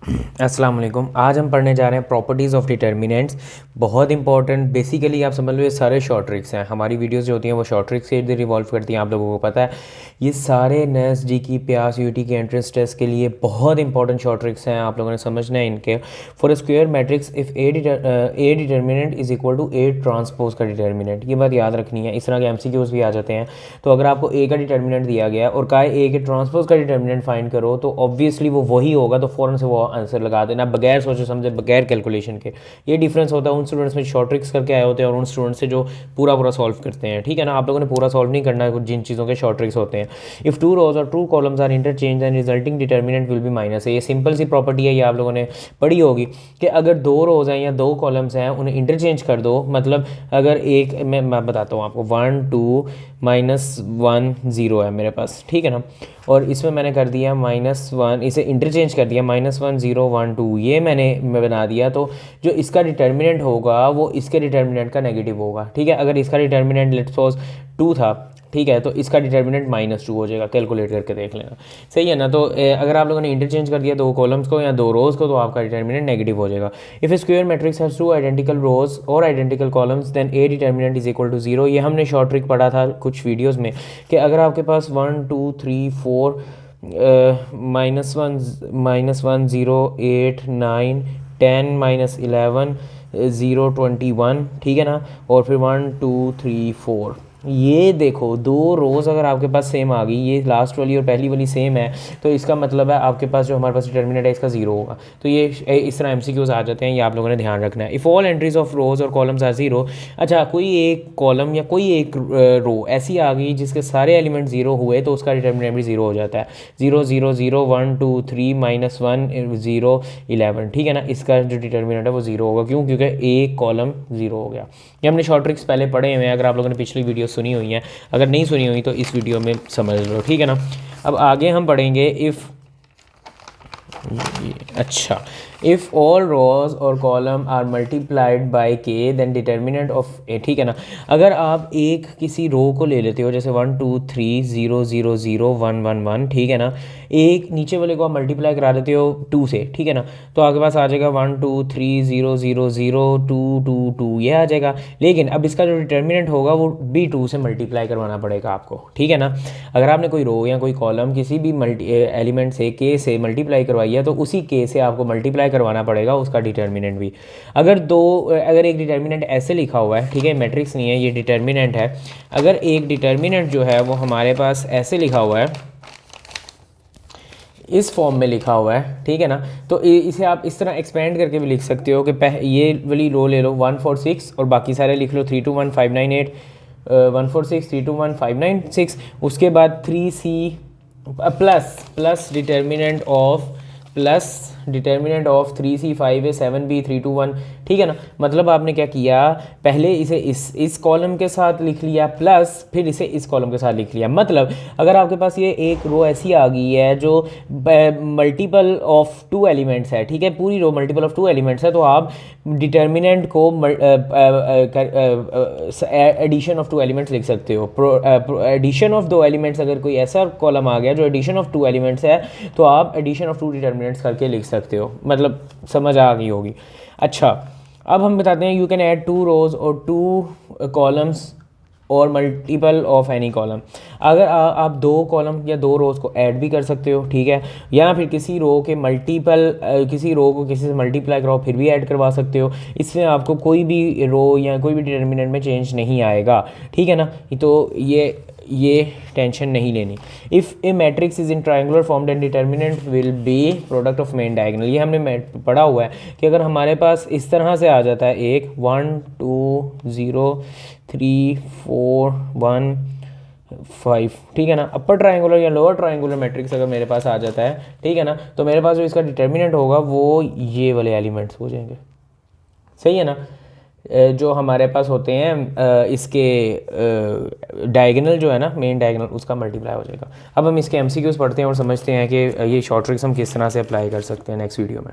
अस्सलाम वालेकुम। आज हम पढ़ने जा रहे हैं प्रॉपर्टीज़ ऑफ डिटर्मिनेंट्स। बहुत इंपॉर्टेंट, बेसिकली आप समझ लो ये सारे शॉर्ट ट्रिक्स हैं। हमारी वीडियोस जो होती हैं वो शॉर्ट ट्रिक्स के इर्द रिवॉल्व करती हैं, आप लोगों को पता है। ये सारे नेस जी की, प्यास, यूटी के एंट्रेंस टेस्ट के लिए बहुत इंपॉर्टेंट शॉर्ट ट्रिक्स हैं, आप लोगों ने समझना है इनके। For square matrix if A determinant is equal to A transpose का डिटर्मिनेंट, ये बात याद रखनी है। इस तरह के एमसीक्यूज भी आ जाते हैं। तो अगर आपको ए का डिटर्मिनेंट दिया गया और कहा ए के ट्रांसपोज का डिटर्मिनेंट फाइंड करो, तो ऑब्वियसली वो वही होगा, तो फ़ौरन से वो आंसर लगा देना बगैर सोचे समझे, बगैर कैलकुलेशन के। ये डिफरेंस होता है उन स्टूडेंट्स में शॉर्ट ट्रिक्स करके आए होते हैं और उन स्टूडेंट्स से जो पूरा सॉल्व करते हैं, ठीक है ना। आप लोगों ने पूरा सॉल्व नहीं करना है जिन चीज़ों के शॉर्ट ट्रिक्स होते हैं। इफ़ टू रोज और two columns are interchange and resulting determinant will be minus है। ये सिंपल सी प्रॉपर्टी है, ये आप लोगों ने पढ़ी होगी कि अगर दो रोज हैं या दो कॉलम्स हैं, उन्हें इंटरचेंज कर दो। मतलब अगर एक मैं बताता हूँ आपको, 1 2 -1 0 है मेरे पास, ठीक है ना। और इसमें मैंने कर दिया -1, इसे इंटरचेंज कर दिया, -1 0 1 2, ये मैंने बना दिया। तो जो इसका डिटर्मिनेंट होगा वो इसके डिटर्मिनेंट का नेगेटिव होगा, ठीक है। अगर इसका डिटर्मिनेंट लेट्स सपोज 2 था, ठीक है, तो इसका डिटर्मिनेंट -2 हो जाएगा। कैलकुलेट करके देख लेना, सही है ना। तो अगर आप लोगों ने इंटरचेंज कर दिया दो कॉलम्स को या दो रोज़ को, तो आपका डिटर्मिनेंट नेगेटिव हो जाएगा। If square matrix has two identical rows और identical columns then a determinant is equal to 0। ये हमने शॉर्ट ट्रिक पढ़ा था कुछ वीडियोज़ में कि अगर आपके पास 1 2 3 4 -1 -1 0 8 9 10 -11 0 21, ठीक है ना। और फिर 1 2 3 4, ये देखो दो रोज़ अगर आपके पास सेम आ गई, ये लास्ट वाली और पहली वाली सेम है, तो इसका मतलब है आपके पास जो हमारे पास डिटर्मिनेंट है इसका 0 होगा। तो ये इस तरह एमसीक्यूज आ जाते हैं, ये आप लोगों ने ध्यान रखना है। इफ़ ऑल एंट्रीज ऑफ रोज और कॉलम्स आर 0, अच्छा कोई एक कॉलम या कोई एक रो ऐसी आ गई जिसके सारे एलिमेंट 0 हुए, तो उसका डिटर्मिनेंट भी 0 हो जाता है। 0 0 0 1 2 3 -1 0 11, ठीक है ना। इसका जो डिटर्मिनेंट है वो 0 होगा, क्यों? क्योंकि एक कॉलम 0 हो गया। ये हमने शॉर्ट ट्रिक्स पहले पढ़े हुए हैं, अगर आप लोगों ने पिछली वीडियो सुनी हुई है। अगर नहीं सुनी हुई तो इस वीडियो में समझ लो, ठीक है ना। अब आगे हम पढ़ेंगे इफ़, अच्छा, इफ़ ऑल रोज और कॉलम आर मल्टीप्लाइड बाय के देन डिटर्मिनेंट ऑफ ए, ठीक है ना। अगर आप एक किसी रो को ले लेते हो, जैसे 1 2 3 0 0 0 1 1 1, ठीक है ना। एक नीचे वाले को आप मल्टीप्लाई करा देते हो 2 से, ठीक है ना। तो आपके पास आ जाएगा 1 2 3 0 0 0 2 2 2, ये आ जाएगा। लेकिन अब इसका जो डिटर्मिनेंट होगा वो भी 2 से मल्टीप्लाई करवाना पड़ेगा आपको, ठीक है ना। अगर आपने कोई रो या कोई कॉलम किसी भी एलिमेंट से के से मल्टीप्लाई करवाई है, तो उसी के से आपको मल्टीप्लाई करवाना पड़ेगा उसका डिटर्मिनेंट भी। अगर एक डिटर्मिनेंट ऐसे लिखा हुआ है, ठीक है, मैट्रिक्स नहीं है, ये डिटर्मिनेंट है। अगर एक डिटर्मिनेंट जो है वो हमारे पास ऐसे लिखा हुआ है, इस फॉर्म में लिखा हुआ है, ठीक है ना, तो इसे आप इस तरह एक्सपेंड करके भी लिख सकते हो कि ये वाली रो ले लो 1 4 6 और बाकी सारे लिख लो 3 2 1 5 9 8, 1 4 6 3 2 1 5 9 6। उसके बाद 3c plus determinant of 3c 5a 7b 3 2 1, ठीक है ना। मतलब आपने क्या किया, पहले इसे इस कॉलम के साथ लिख लिया, प्लस फिर इसे इस कॉलम के साथ लिख लिया। मतलब अगर आपके पास ये एक रो ऐसी आ गई है जो मल्टीपल ऑफ 2 एलिमेंट्स है, ठीक है, पूरी रो मल्टीपल ऑफ 2 एलिमेंट्स है, तो आप डिटर्मिनेंट को एडिशन ऑफ 2 एलिमेंट्स लिख सकते हो। एडिशन ऑफ 2 एलिमेंट्स, अगर कोई ऐसा कॉलम आ गया जो एडिशन ऑफ 2 एलिमेंट्स है, तो आप एडिशन ऑफ 2 डिटर्मिनेंट्स करके लिख सकते हो। मतलब समझ आ गई होगी। अच्छा, अब हम बताते हैं यू कैन ऐड 2 रोज और 2 कॉलम्स और मल्टीपल ऑफ एनी कॉलम। अगर आप 2 कॉलम या 2 रोज़ को ऐड भी कर सकते हो, ठीक है, या फिर किसी रो के किसी रो को किसी से मल्टीप्लाई कराओ फिर भी ऐड करवा सकते हो। इसमें आपको कोई भी रो या कोई भी डिटर्मिनेंट में चेंज नहीं आएगा, ठीक है ना। तो ये टेंशन नहीं लेनी। If a matrix is in triangular form then determinant will be product of main diagonal. ये हमने पढ़ा हुआ है कि अगर हमारे पास इस तरह से आ जाता है एक 1 2 0 3 4 1 5, ठीक है ना, अपर ट्रायंगुलर या लोअर ट्रायंगुलर मैट्रिक्स अगर मेरे पास आ जाता है, ठीक है ना, तो मेरे पास जो इसका डिटर्मिनेंट होगा वो ये वाले एलिमेंट्स हो जाएंगे, सही है ना। जो हमारे पास होते हैं इसके डायगोनल जो है ना, मेन डायगोनल, उसका मल्टीप्लाई हो जाएगा। अब हम इसके एमसीक्यूज पढ़ते हैं और समझते हैं कि ये शॉर्ट ट्रिक्स हम किस तरह से अप्लाई कर सकते हैं नेक्स्ट वीडियो में।